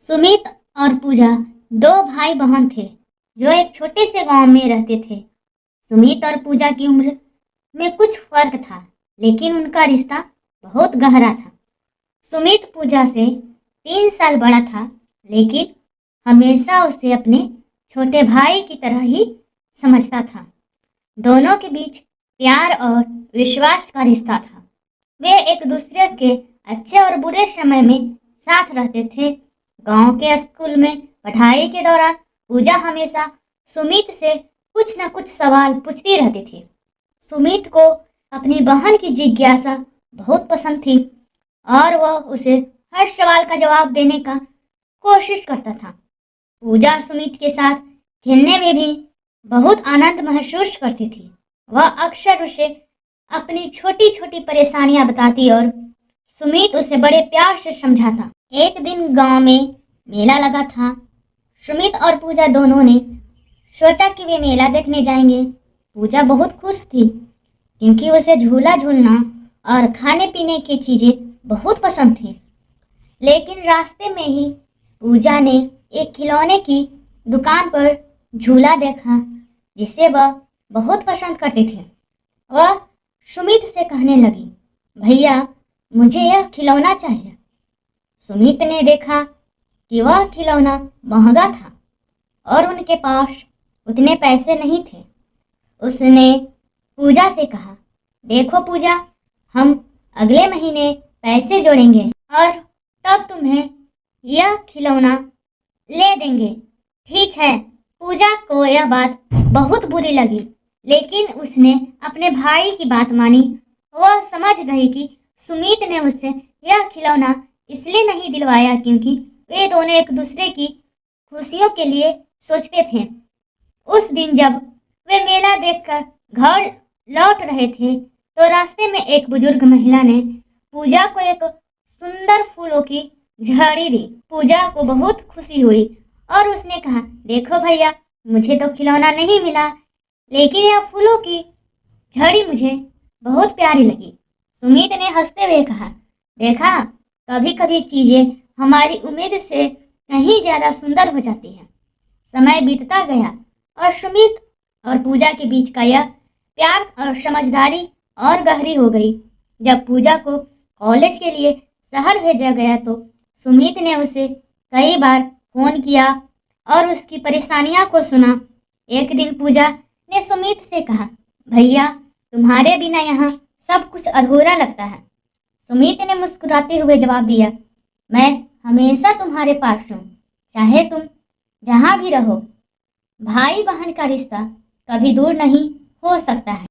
सुमित और पूजा दो भाई बहन थे जो एक छोटे से गांव में रहते थे। सुमित और पूजा की उम्र में कुछ फर्क था, लेकिन उनका रिश्ता बहुत गहरा था। सुमित पूजा से 3 साल बड़ा था, लेकिन हमेशा उसे अपने छोटे भाई की तरह ही समझता था। दोनों के बीच प्यार और विश्वास का रिश्ता था। वे एक दूसरे के अच्छे और बुरे समय में साथ रहते थे। गांव के स्कूल में पढ़ाई के दौरान पूजा हमेशा सुमित से कुछ न कुछ सवाल पूछती रहती थी। सुमित को अपनी बहन की जिज्ञासा बहुत पसंद थी और वह उसे हर सवाल का जवाब देने का कोशिश करता था। पूजा सुमित के साथ खेलने में भी बहुत आनंद महसूस करती थी। वह अक्सर उसे अपनी छोटी छोटी परेशानियां बताती और सुमित उसे बड़े प्यार से समझाता। एक दिन गांव में मेला लगा था। सुमित और पूजा दोनों ने सोचा कि वे मेला देखने जाएंगे। पूजा बहुत खुश थी क्योंकि उसे झूला झूलना और खाने पीने की चीजें बहुत पसंद थी। लेकिन रास्ते में ही पूजा ने एक खिलौने की दुकान पर झूला देखा जिसे वह बहुत पसंद करती थी। वह सुमित से कहने लगी, भैया मुझे यह खिलौना चाहिए। सुमित ने देखा कि वह खिलौना महंगा था और उनके पास उतने पैसे नहीं थे। उसने पूजा से कहा, देखो पूजा, हम अगले महीने पैसे जोड़ेंगे और तब तुम्हें यह खिलौना ले देंगे। ठीक है। पूजा को यह बात बहुत बुरी लगी, लेकिन उसने अपने भाई की बात मानी। वह समझ गई कि सुमित ने उससे यह खिलौना इसलिए नहीं दिलवाया क्योंकि वे दोनों एक दूसरे की खुशियों के लिए सोचते थे। उस दिन जब वे मेला देखकर घर लौट रहे थे तो रास्ते में एक बुजुर्ग महिला ने पूजा को एक सुंदर फूलों की झाड़ी दी। पूजा को बहुत खुशी हुई और उसने कहा, देखो भैया, मुझे तो खिलौना नहीं मिला, लेकिन यह फूलों की झड़ी मुझे बहुत प्यारी लगी। सुमित ने हंसते हुए कहा, देखा, कभी कभी चीजें हमारी उम्मीद से कहीं ज्यादा सुंदर हो जाती हैं। समय बीतता गया और सुमित और पूजा के बीच का यह प्यार और समझदारी और गहरी हो गई। जब पूजा को कॉलेज के लिए शहर भेजा गया तो सुमित ने उसे कई बार फोन किया और उसकी परेशानियां को सुना। एक दिन पूजा ने सुमित से कहा, भैया, तुम्हारे बिना यहाँ सब कुछ अधूरा लगता है। सुमित ने मुस्कुराते हुए जवाब दिया, मैं हमेशा तुम्हारे पास हूँ, चाहे तुम जहाँ भी रहो। भाई बहन का रिश्ता कभी दूर नहीं हो सकता है।